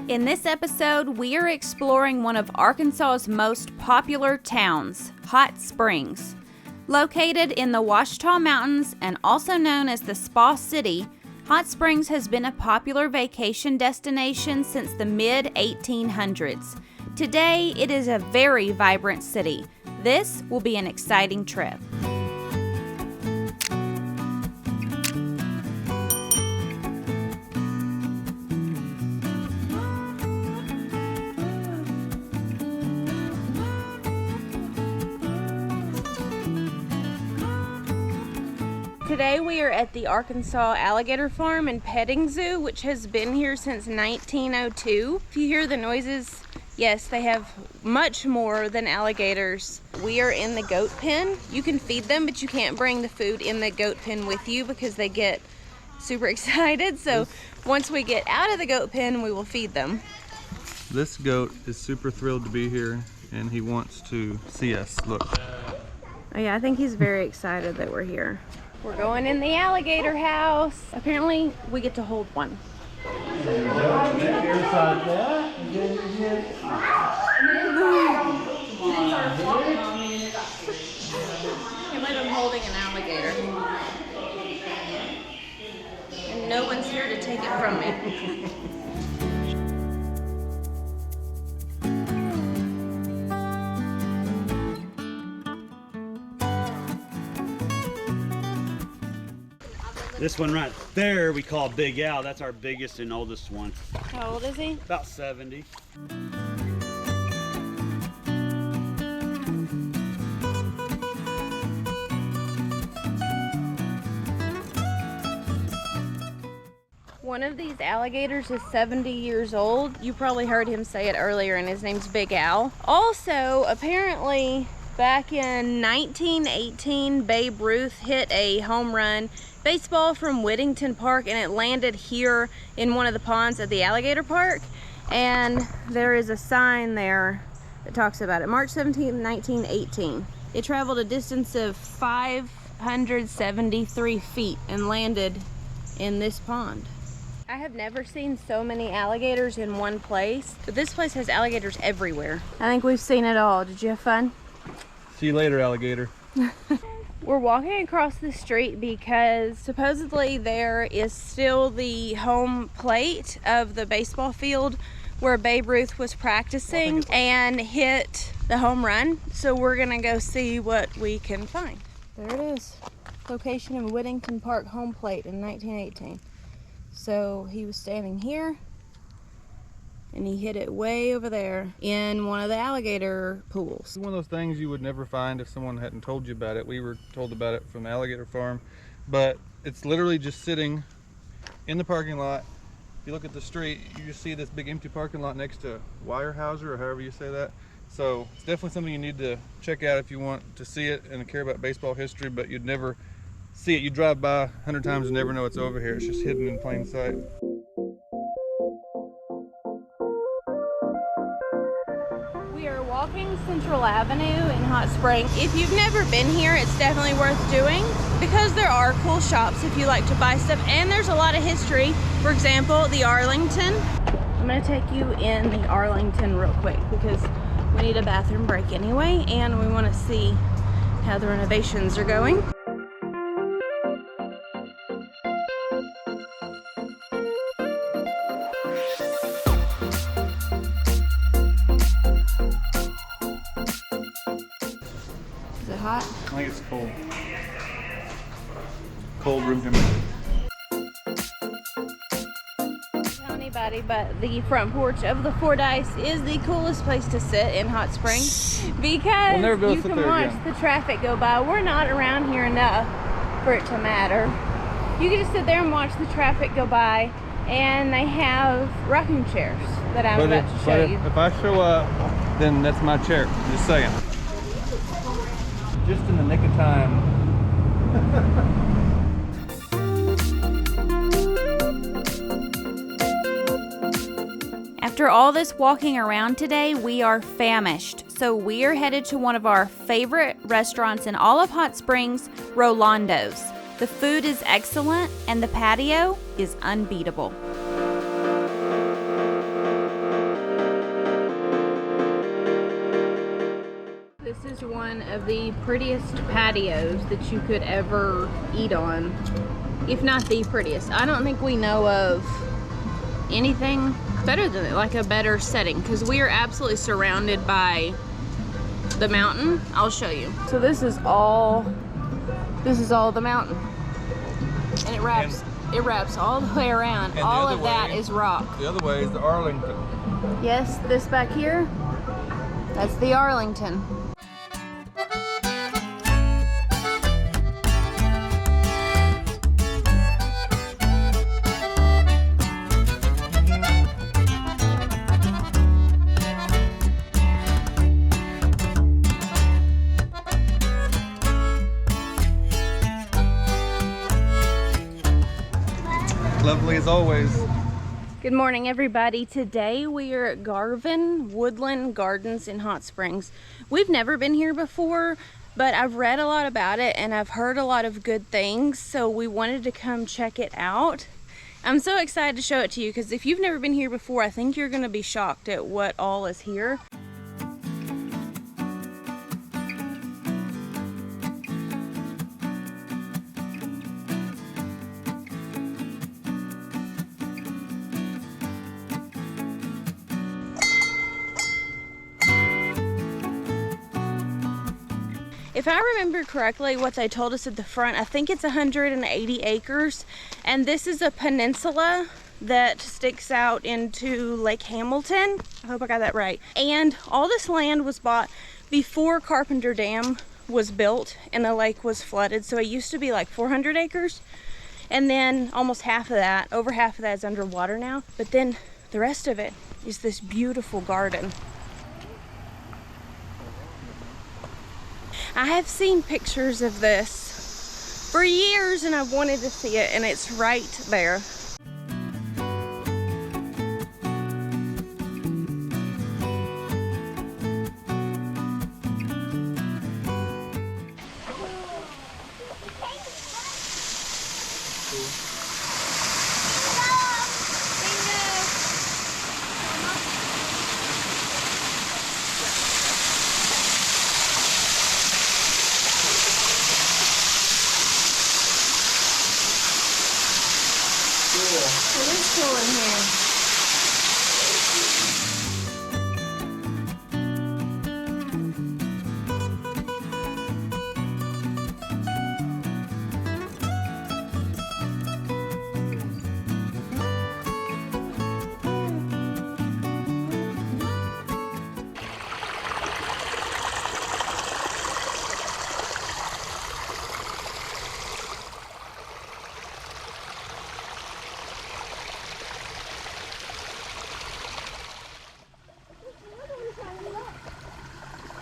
In this episode, we are exploring one of Arkansas's most popular towns, Hot Springs. Located in the Ouachita Mountains and also known as the Spa City, Hot Springs has been a popular vacation destination since the mid-1800s. Today, it is a very vibrant city. This will be an exciting trip. Today we are at the Arkansas Alligator Farm and Petting Zoo, which has been here since 1902. If you hear the noises, yes, they have much more than alligators. We are in the goat pen. You can feed them, but you can't bring the food in the goat pen with you because they get super excited. So once we get out of the goat pen, we will feed them. This goat is super thrilled to be here and he wants to see us. Look. Oh yeah, I think he's very excited that we're here. We're going in the alligator house. Apparently, we get to hold one. And I'm holding an alligator. And no one's here to take it from me. this one right there we call Big Al. That's our biggest and oldest one. How old is he? About 70. One of these alligators is 70 years old. You probably heard him say it earlier, and his name's Big Al. Also, apparently, back in 1918, Babe Ruth hit a home run baseball from Whittington Park, and it landed here in one of the ponds at the Alligator Park. And there is a sign there that talks about it. March 17, 1918. It traveled a distance of 573 feet and landed in this pond. I have never seen so many alligators in one place, but this place has alligators everywhere. I think we've seen it all. Did you have fun? See you later, alligator. We're walking across the street because supposedly there is still the home plate of the baseball field where Babe Ruth was practicing and hit the home run. So we're gonna go see what we can find. There it is. Location in Whittington Park home plate in 1918. So he was standing here and he hit it way over there in one of the alligator pools. It's one of those things you would never find if someone hadn't told you about it. We were told about it from the Alligator Farm, but it's literally just sitting in the parking lot. If you look at the street, you just see this big empty parking lot next to Weyerhaeuser, or however you say that. So it's definitely something you need to check out if you want to see it and care about baseball history, but you'd never see it. You drive by 100 times and never know it's over here. It's just hidden in plain sight. Walking Central Avenue in Hot Springs. If you've never been here, it's definitely worth doing because there are cool shops if you like to buy stuff, and there's a lot of history. For example, the Arlington. I'm gonna take you in the Arlington real quick because we need a bathroom break anyway, and we want to see how the renovations are going. Hot? I think it's cold. Cold room temperature. Tell anybody, but the front porch of the Fordyce is the coolest place to sit in Hot Springs because you can watch the traffic go by. We're not around here enough for it to matter. You can just sit there and watch the traffic go by, and they have rocking chairs that I'm about to show you. If I show up, then that's my chair. Just saying. Just in the nick of time. After all this walking around today, we are famished. So we are headed to one of our favorite restaurants in all of Hot Springs, Rolando's. The food is excellent and the patio is unbeatable. of the prettiest patios that you could ever eat on, if not the prettiest. I don't think we know of anything better than it, like a better setting, because we are absolutely surrounded by the mountain. I'll show you. So this is all the mountain, and it wraps all the way around. And all of that is rock. The other way is the Arlington. Yes, this back here, that's the Arlington. Lovely as always. Good morning, everybody. Today we are at Garvan Woodland Gardens in Hot Springs. We've never been here before, but I've read a lot about it and I've heard a lot of good things, so we wanted to come check it out. I'm so excited to show it to you because if you've never been here before, I think you're going to be shocked at what all is here. If I remember correctly, what they told us at the front, I think it's 180 acres, and this is a peninsula that sticks out into Lake Hamilton. I hope I got that right. And all this land was bought before Carpenter Dam was built and the lake was flooded. So it used to be like 400 acres, and then almost half of that, over half of that is underwater now. But then the rest of it is this beautiful garden. I have seen pictures of this for years and I've wanted to see it, and it's right there. It is cool in here.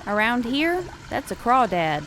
Around here, that's a crawdad.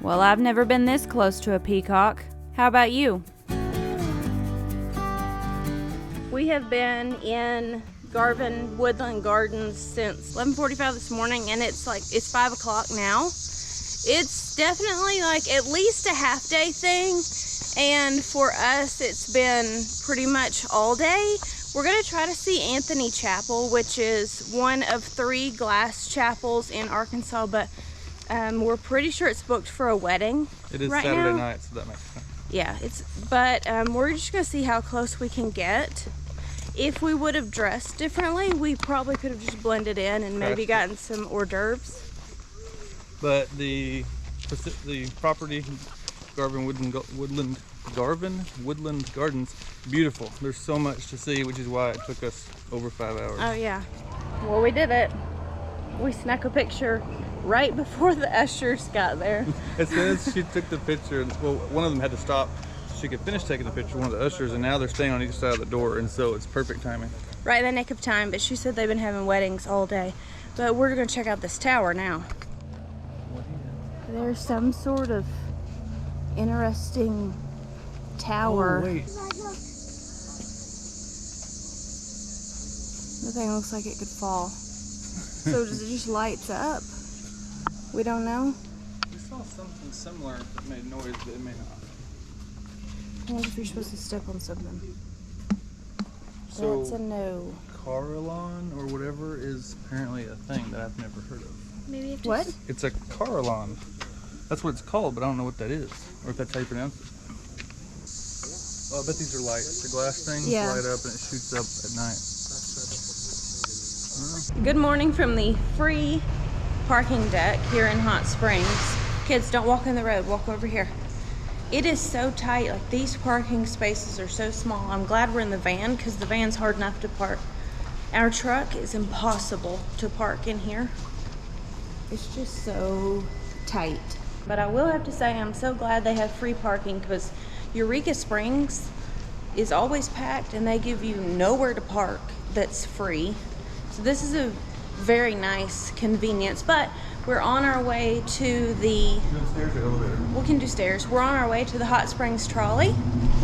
Well, I've never been this close to a peacock. How about you? We have been in Garvan Woodland Gardens since 11:45 this morning, and it's 5 o'clock now. It's definitely like at least a half day thing, and for us it's been pretty much all day. We're gonna try to see Anthony Chapel, which is one of 3 glass chapels in Arkansas, but we're pretty sure it's booked for a wedding. It is right Saturday now. night, so that makes sense. Yeah, we're just gonna see how close we can get. If we would have dressed differently, we probably could have just blended in and maybe gotten some hors d'oeuvres. But the property, Garvan Woodland Gardens, beautiful. There's so much to see, which is why it took us over 5 hours. Oh yeah. Well, we did it. We snuck a picture right before the ushers got there. As soon as she took the picture, well, one of them had to stop so she could finish taking the picture, one of the ushers, and now they're staying on each side of the door, and so it's perfect timing. right in the nick of time, but she said they've been having weddings all day. But we're gonna check out this tower now. There's some sort of interesting tower. Oh, wait. The thing looks like it could fall. So does it just lights up? We don't know. We saw something similar that made noise, but it may not. I wonder if you're supposed to step on something. So, That's a no. Carillon or whatever is apparently a thing that I've never heard of. Maybe it what? It's a Carillon. That's what it's called, but I don't know what that is, or if that's how you pronounce it. Oh, I bet these are lights. The glass things light up and it shoots up at night. Good morning from the free parking deck here in Hot Springs. Kids, don't walk in the road, walk over here. It is so tight, like these parking spaces are so small. I'm glad we're in the van because the van's hard enough to park. Our truck is impossible to park in here. It's just so tight. But I will have to say I'm so glad they have free parking because Eureka Springs is always packed and they give you nowhere to park that's free. So this is a very nice convenience, but we're on our way to the... Stairs or elevator? We can do stairs. We're on our way to the Hot Springs Trolley.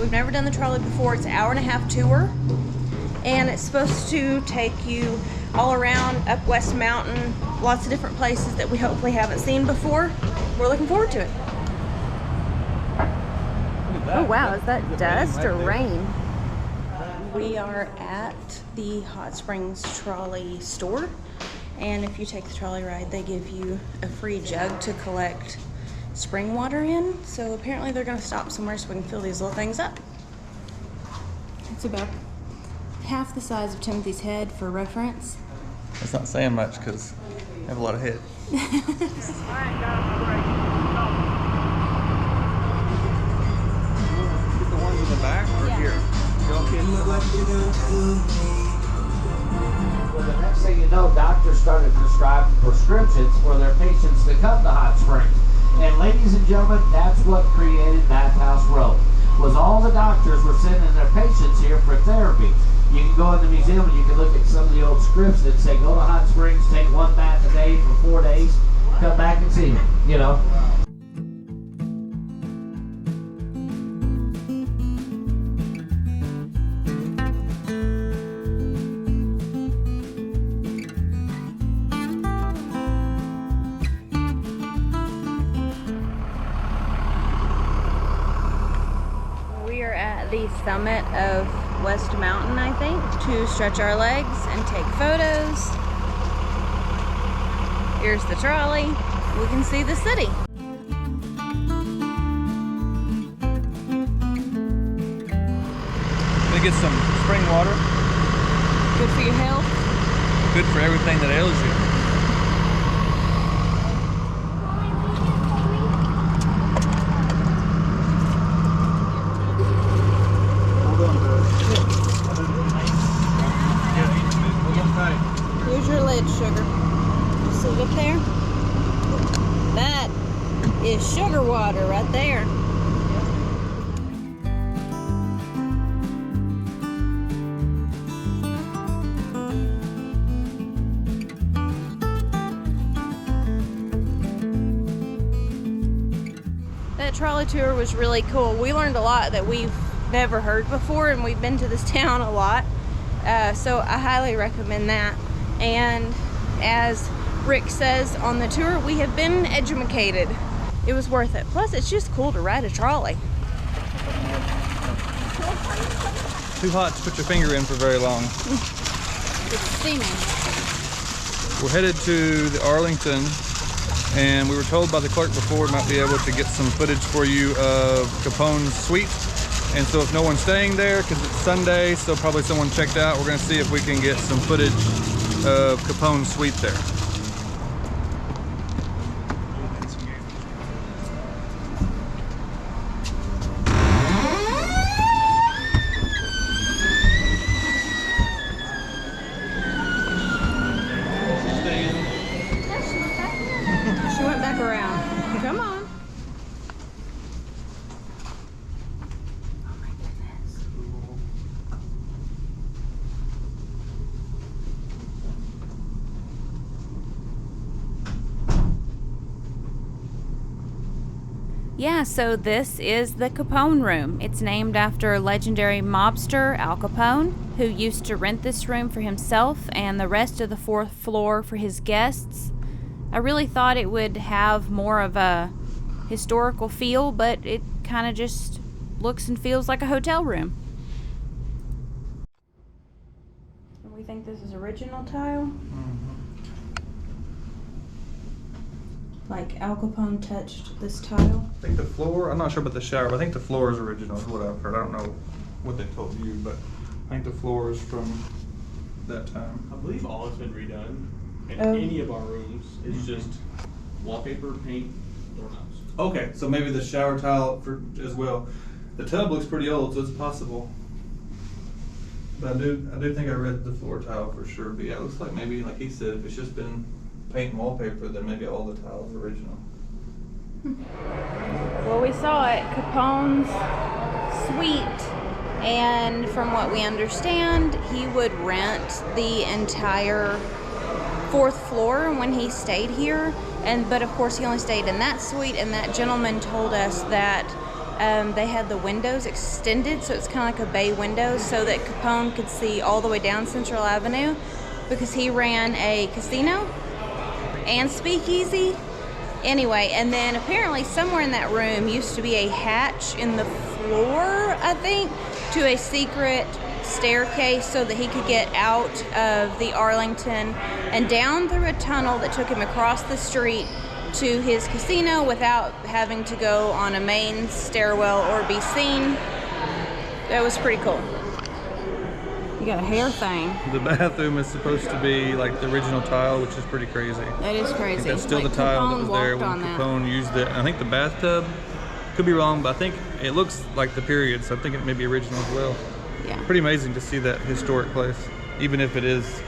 We've never done the trolley before. It's an hour-and-a-half tour, and it's supposed to take you all around up West Mountain, lots of different places that we hopefully haven't seen before. We're looking forward to it. Oh wow, is that dust or rain? We are at the Hot Springs Trolley store, and if you take the trolley ride, they give you a free jug to collect spring water in. So apparently they're gonna stop somewhere so we can fill these little things up. It's about half the size of Timothy's head for reference. That's not saying much because I have a lot of head. Get the ones in the back or here? Well, the next thing you know, doctors started prescribing prescriptions for their patients to come to Hot Springs. And ladies and gentlemen, that's what created Bathhouse Row. Was all the doctors were sending their patients here for therapy. You can go in the museum and you can look at some of the old scripts that say go to Hot Springs, take one bath a day for 4 days, come back and see me, you know. The summit of West Mountain, I think, to stretch our legs and take photos. Here's the trolley. We can see the city. Gonna get some spring water. Good for your health. Good for everything that ails you. Here's your lid, sugar. See it up there? That is sugar water right there. That trolley tour was really cool. We learned a lot that we've never heard before, and we've been to this town a lot. So I highly recommend that. And as Rick says on the tour, we have been educated. It was worth it. Plus, it's just cool to ride a trolley. Too hot to put your finger in for very long. It's steaming. We're headed to the Arlington, and we were told by the clerk before we might be able to get some footage for you of Capone's suite. And so if no one's staying there, because it's Sunday, so probably someone checked out, we're going to see if we can get some footage of Capone's suite there. She went back around. Come on. Yeah, so this is the Capone room. It's named after legendary mobster Al Capone, who used to rent this room for himself and the rest of the 4th floor for his guests. I really thought it would have more of a historical feel, but it kind of just looks and feels like a hotel room. We think this is original tile? Like Al Capone touched this tile? I think the floor, I'm not sure about the shower, but I think the floor is original is what I've heard. I don't know what they told you, but I think the floor is from that time. I believe all has been redone in Oh. any of our rooms. It's just wallpaper, paint, doorknobs. Okay, so maybe the shower tile for as well. The tub looks pretty old, so it's possible. But I do think I read the floor tile for sure. But yeah, it looks like maybe, like he said, if it's just been paint and wallpaper, then maybe all the tiles are original. Well, we saw it, Capone's suite, and from what we understand, he would rent the entire 4th floor when he stayed here, but of course he only stayed in that suite, and that gentleman told us that they had the windows extended, so it's kind of like a bay window, so that Capone could see all the way down Central Avenue, because he ran a casino and speakeasy. Anyway, and then apparently somewhere in that room used to be a hatch in the floor, I think, to a secret staircase so that he could get out of the Arlington and down through a tunnel that took him across the street to his casino without having to go on a main stairwell or be seen. That was pretty cool. You got a hair thing. The bathroom is supposed to be like the original tile, which is pretty crazy. That is I crazy. think that's still Like the tile Capone that was there walked when on that. Capone used it. I think the bathtub, could be wrong, but I think it looks like the period, so I think it may be original as well. Yeah. Pretty amazing to see that historic place, even if it is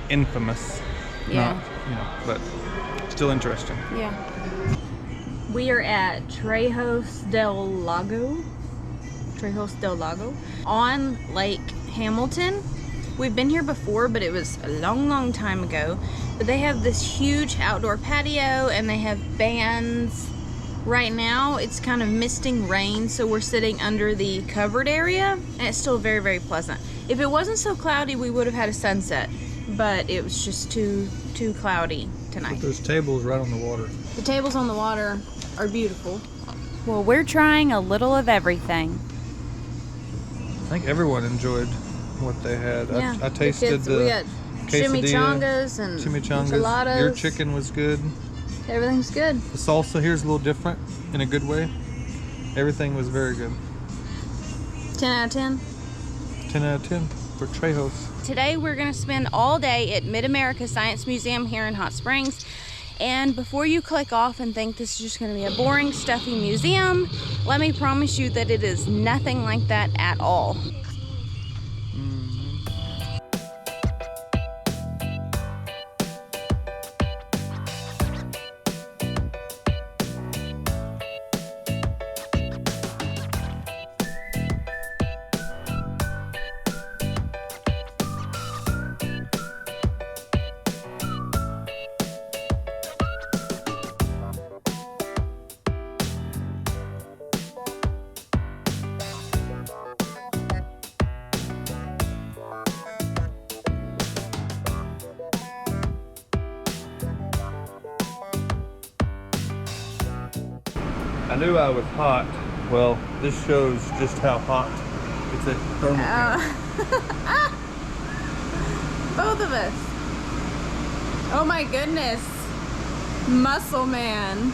infamous. Yeah. Not, but still interesting. Yeah. We are at Trejo del Lago on Lake Hamilton. We've been here before, but it was a long time ago. But they have this huge outdoor patio and they have bands. Right now it's kind of misting rain, so we're sitting under the covered area, and it's still very pleasant. If it wasn't so cloudy, we would have had a sunset, but it was just too cloudy tonight. But there's tables right on the water. The tables on the water are beautiful. Well, we're trying a little of everything. I think everyone enjoyed what they had. Yeah, I tasted we the got quesadilla, chimichangas and enchiladas. Your chicken was good. Everything's good. The salsa here is a little different in a good way. Everything was very good. 10 out of 10. 10 out of 10 for Trejo's. Today we're going to spend all day at Mid-America Science Museum here in Hot Springs. And before you click off and think this is just going to be a boring, stuffy museum, let me promise you that it is nothing like that at all. I knew I was hot. Well, this shows just how hot it's at thermal camp. Both of us. Oh my goodness. Muscle man.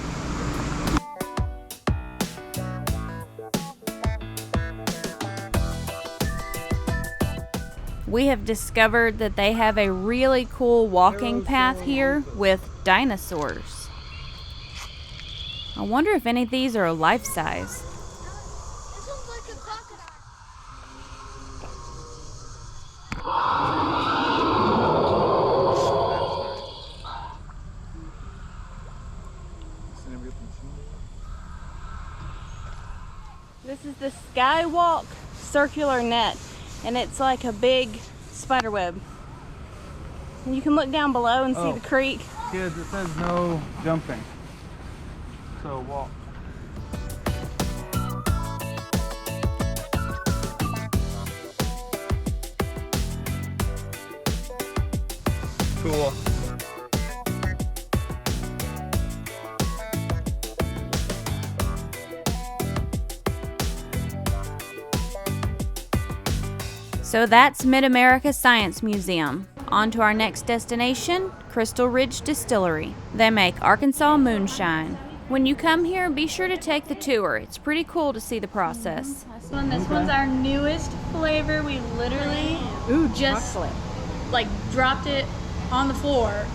We have discovered that they have a really cool walking path here with dinosaurs. I wonder if any of these are life-size. This one's like a crocodile. This is the Skywalk circular net, and it's like a big spider web. And you can look down below and see the creek. Kids, it says no jumping. So walk. cool. So that's Mid-America Science Museum. On to our next destination, Crystal Ridge Distillery. They make Arkansas moonshine. When you come here, be sure to take the tour. It's pretty cool to see the process. This one's our newest flavor. We literally just like dropped it on the floor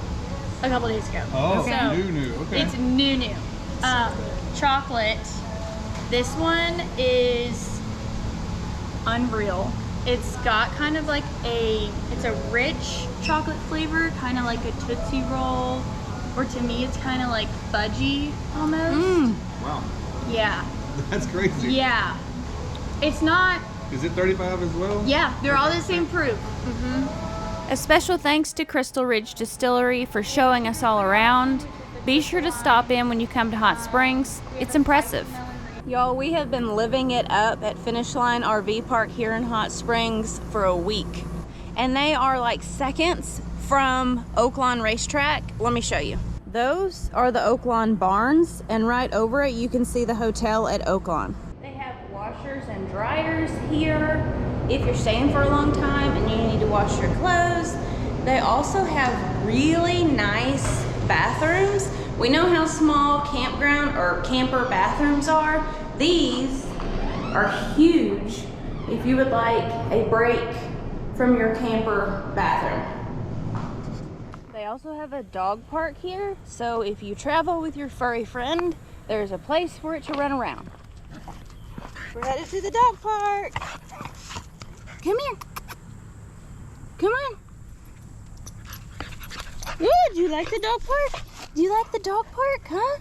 a couple days ago. Oh, so new. Okay. It's new. Chocolate. This one is unreal. It's got kind of like it's a rich chocolate flavor, kind of like a Tootsie Roll, or to me it's kind of like fudgy almost. Wow. Yeah. That's crazy. Yeah. It's not. Is it 35 as well? Yeah, they're all the same proof. A special thanks to Crystal Ridge Distillery for showing us all around. Be sure to stop in when you come to Hot Springs. It's impressive. Y'all, we have been living it up at Finish Line RV Park here in Hot Springs for a week. And they are like seconds from Oaklawn Racetrack. Let me show you. Those are the Oaklawn barns, and right over it you can see the hotel at Oaklawn. They have washers and dryers here if you're staying for a long time and you need to wash your clothes. They also have really nice bathrooms. We know how small campground or camper bathrooms are. These are huge if you would like a break from your camper bathroom. They also have a dog park here, so if you travel with your furry friend, there's a place for it to run around. We're headed to the dog park. Come here. Come on. Ooh, do you like the dog park? Do you like the dog park, huh?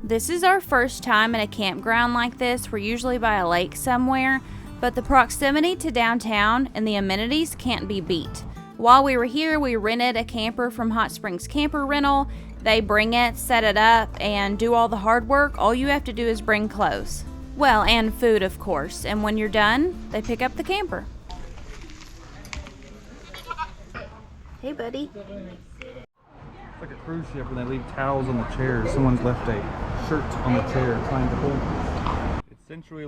This is our first time at a campground like this. We're usually by a lake somewhere, but the proximity to downtown and the amenities can't be beat. While we were here, we rented a camper from Hot Springs Camper Rental. They bring it, set it up, and do all the hard work. All you have to do is bring clothes. Well, and food, of course. And when you're done, they pick up the camper. Hey, buddy. It's like a cruise ship when they leave towels on the chairs. Someone's left a shirt on the chair trying to hold it. It's centrally